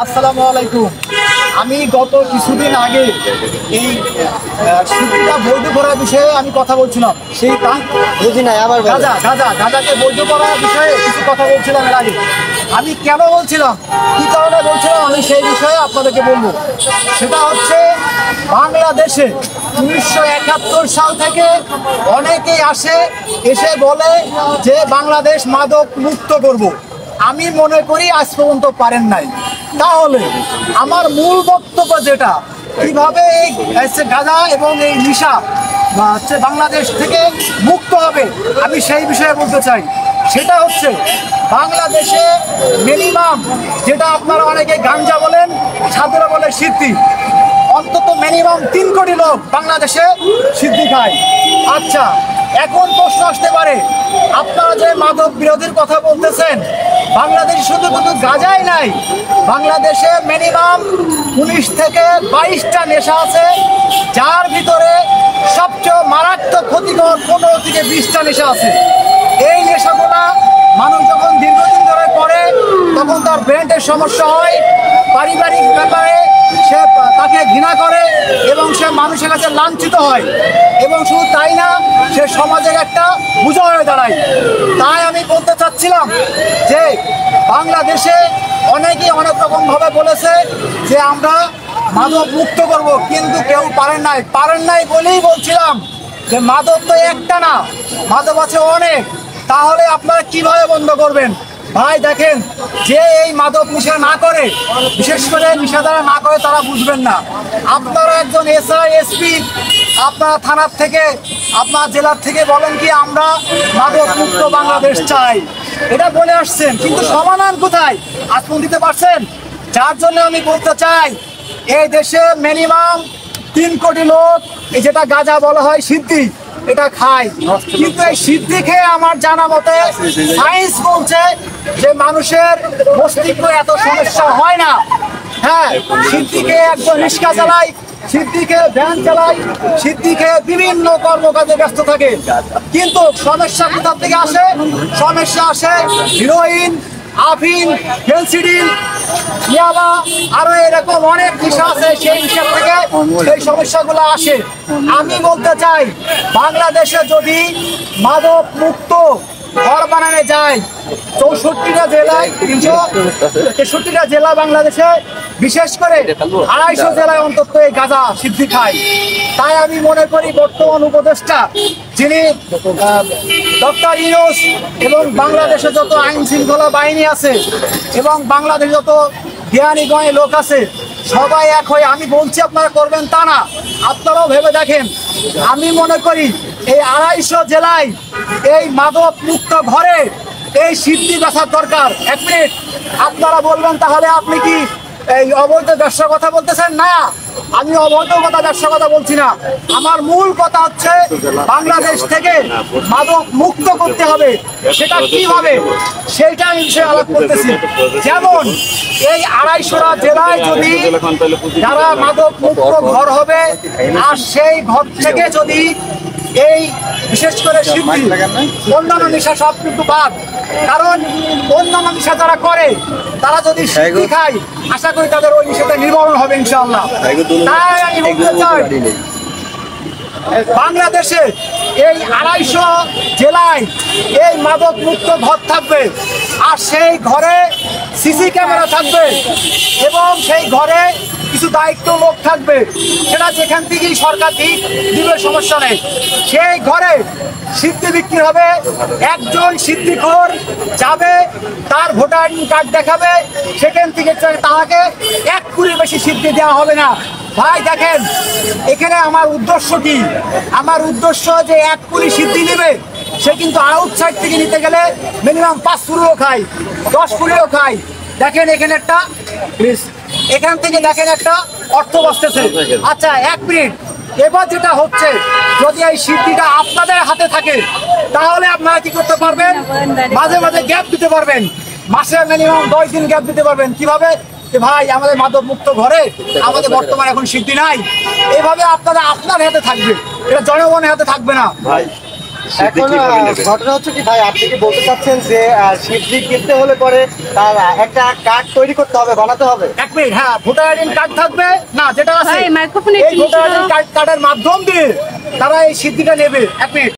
আসসালামু আলাইকুম। আমি গত কিছুদিন আগে এই শিক্ষা বৈধ করার বিষয়ে আমি কথা বলছিলাম। সেই বুঝি নাই আবার গাঁজাকে বৈধ করার বিষয়ে কিছু কথা বলছিলাম এর আগে। আমি কেন বলছিলাম, কি কারণে বলছিলাম, আমি সেই বিষয়ে আপনাদেরকে বলবো। সেটা হচ্ছে বাংলাদেশে 1971 সাল থেকে অনেকেই এসে বলে যে বাংলাদেশ মাদক মুক্ত করব। আমি মনে করি আজ পর্যন্ত পারেন নাই। তাহলে আমার মূল বক্তব্য যেটা, কিভাবে এই গাঁজা এবং এই নেশা বাংলাদেশ থেকে মুক্ত হবে, আমি সেই বিষয়ে বলতে চাই। সেটা হচ্ছে বাংলাদেশে মিনিমাম, যেটা আপনারা অনেকে গাঞ্জা বলেন, সাধুরা বলে সিদ্ধি, অন্তত মিনিমাম 3 কোটি লোক বাংলাদেশে সিদ্ধি খায়। আচ্ছা, এখন প্রশ্ন আসতে পারে, আপনারা যে মাদক বিরোধীর কথা বলতেছেন, বাংলাদেশে শুধু কিন্তু গাঁজাই নাই, বাংলাদেশে মিনিমাম 19 থেকে 22টা নেশা আছে, যার ভিতরে সবচেয়ে মারাত্মক ক্ষতিকর 15 থেকে 20টা নেশা আছে। এই নেশাগুলা মানুষ যখন দীর্ঘদিন ধরে করে, তখন তার ব্রেনের সমস্যা হয়, পারিবারিক ব্যাপারে সে তাকে ঘৃণা করে এবং সে মানুষের কাছে লাঞ্ছিত হয়, এবং শুধু তাই না, সে সমাজের একটা বোঝা হয়ে দাঁড়ায়। তাই আমি বলতে চাচ্ছিলাম যে বাংলাদেশে অনেকেই অনেক রকমভাবে বলেছে যে আমরা মাদক মুক্ত করব, কিন্তু কেউ পারেন নাই বলেই বলছিলাম যে মাদক তো একটা না, মাদক আছে অনেক। তাহলে আপনারা কিভাবে বন্ধ করবেন? ভাই দেখেন, যে এই মাদক নেশা না করে, বিশেষ করে নেশাদারা না করে, তারা বুঝবেন না। আপনারা একজন এসআই, এসপি, আপনার থানার থেকে, আপনার জেলার থেকে বলেন কি আমরা মাদক মুক্ত বাংলাদেশ চাই, এটা বলে আসছেন, কিন্তু সমাধান কোথায় আজকে দিতে পারছেন? যার জন্য আমি বলতে চাই, এই দেশে মিনিমাম 3 কোটি লোক, এই যেটা গাঁজা বলা হয় সিদ্ধি, এটা খায়। কিন্তু এই সিদ্ধি খেয়ে আমার জানা মতে সায়েন্স বলছে যে মানুষের মস্তিষ্ক এত সমস্যা হয় না। হ্যাঁ, সিদ্ধি খেয়ে একজন রিক্সা চালায়, সিদ্ধি খেয়ে ভ্যান চালায়, সিদ্ধি খেয়ে বিভিন্ন কর্মকাজে ব্যস্ত থাকে, কিন্তু সমস্যা কোথা থেকে আসে? সমস্যা আসে হিরোইন, আফিন, ফেন্সিডিল, ইয়াবা, আরো এরকম অনেক নেশা আছে, সেই হিসাব থেকে এই সমস্যাগুলো আসে। আমি বলতে চাই, বাংলাদেশে যদি মাদক মুক্ত ঘর বানানো যায়, 64টা জেলায়, 363টা জেলা বাংলাদেশে, বিশেষ করে 250 জেলায় অন্তত এই গাঁজা সিদ্ধি খায়। তাই আমি মনে করি বর্তমান উপদেষ্টা যিনি ডক্টর ইউনূস, এবং বাংলাদেশে যত আইন শৃঙ্খলা বাহিনী আছে এবং বাংলাদেশে যত জ্ঞানী গণী লোক আছে, সবাই এক হয়ে, আমি বলছি আপনারা করবেন তা না, আপনারাও ভেবে দেখেন। আমি মনে করি এই 250 জেলায় এই মাদক মুক্ত ঘরে এই সিদ্ধি বেচার দরকার। 1 মিনিট, আপনারা বলবেন তাহলে আপনি কি এই অবৈধ ব্যবসার কথা বলতেছেন? না, আমি অবৈধ ব্যবসার কথা বলছি না। আমার মূল কথা হচ্ছে বাংলাদেশ থেকে মাদক মুক্ত করতে হবে। সেটা কিভাবে, সেইটা আমি বিষয়ে আলাপ করতেছি। যেমন এই 250টা জেলায় যদি যারা মাদক মুক্ত ঘর হবে, আর সেই ঘর থেকে যদি এই বিশেষ করে সিদ্ধি, অন্যান্য নেশা সব কিন্তু বাদ, কারণ অন্যান্য নেশা যারা করে তারা যদি সিদ্ধি খায়, আশা করি তাদের ওই নেশাটা নিবারণ হবে ইনশাআল্লাহ। তাই আমি বলতে চাই, বাংলাদেশে এই 250 জেলায় এই মাদক মুক্ত ঘর থাকবে, আর সেই ঘরে সিসি ক্যামেরা থাকবে, এবং সেই ঘরে কিছু দায়িত্ব লোক থাকবে, সেটা যেখান থেকেই সরকার দিবে, সমস্যা নেই। সেই ঘরে সিদ্ধি বিক্রি হবে, একজন সিদ্ধিখোর যাবে, তার ভোটার আইডি কার্ড দেখাবে, সেখান থেকে তাকে 1 কোটির বেশি সিদ্ধি দেওয়া হবে না। ভাই দেখেন, এখানে আমার উদ্দেশ্য কি? আমার উদ্দেশ্য যে 1 কোটি সিদ্ধি নেবে, সে কিন্তু আউটসাইড থেকে নিতে গেলে মিনিমাম 5 কোটিও খায়, 10 কোটিও খায়। দেখেন এখানে একটা, এখান থেকে দেখেন একটা অর্থ বসতেছে। আচ্ছা 1 মিনিট, এবার যেটা হচ্ছে, যদি এই সিদ্ধিটা আপনাদের হাতে থাকে, তাহলে আপনারা কি করতে পারবেন? মাঝে মাঝে গ্যাপ দিতে পারবেন, মাসে মিনিমাম 10 দিন গ্যাপ দিতে পারবেন। কিভাবে? ভাই আমাদের মাদক মুক্ত ঘরে আমাদের বর্তমানে এখন সিদ্ধি নাই, এইভাবে আপনারা আপনার হাতে থাকবে, এটা জনগণের হাতে থাকবে না। ভাই এখন ঘটনা হচ্ছে কি ভাই, আপনি কি বলতে চাচ্ছেন যে সিদ্ধি কিনতে হলে পরে তার একটা কার্ড তৈরি করতে হবে, বানাতে হবে? এক মিনিট, হ্যাঁ, ভোটার আইডি কার্ড থাকবে না, যেটা আছে মাইক্রোফোনে এই ভোটার আইডি কার্ডের মাধ্যম দিয়ে তারা এই সিদ্ধিটা নেবে। এক মিনিট।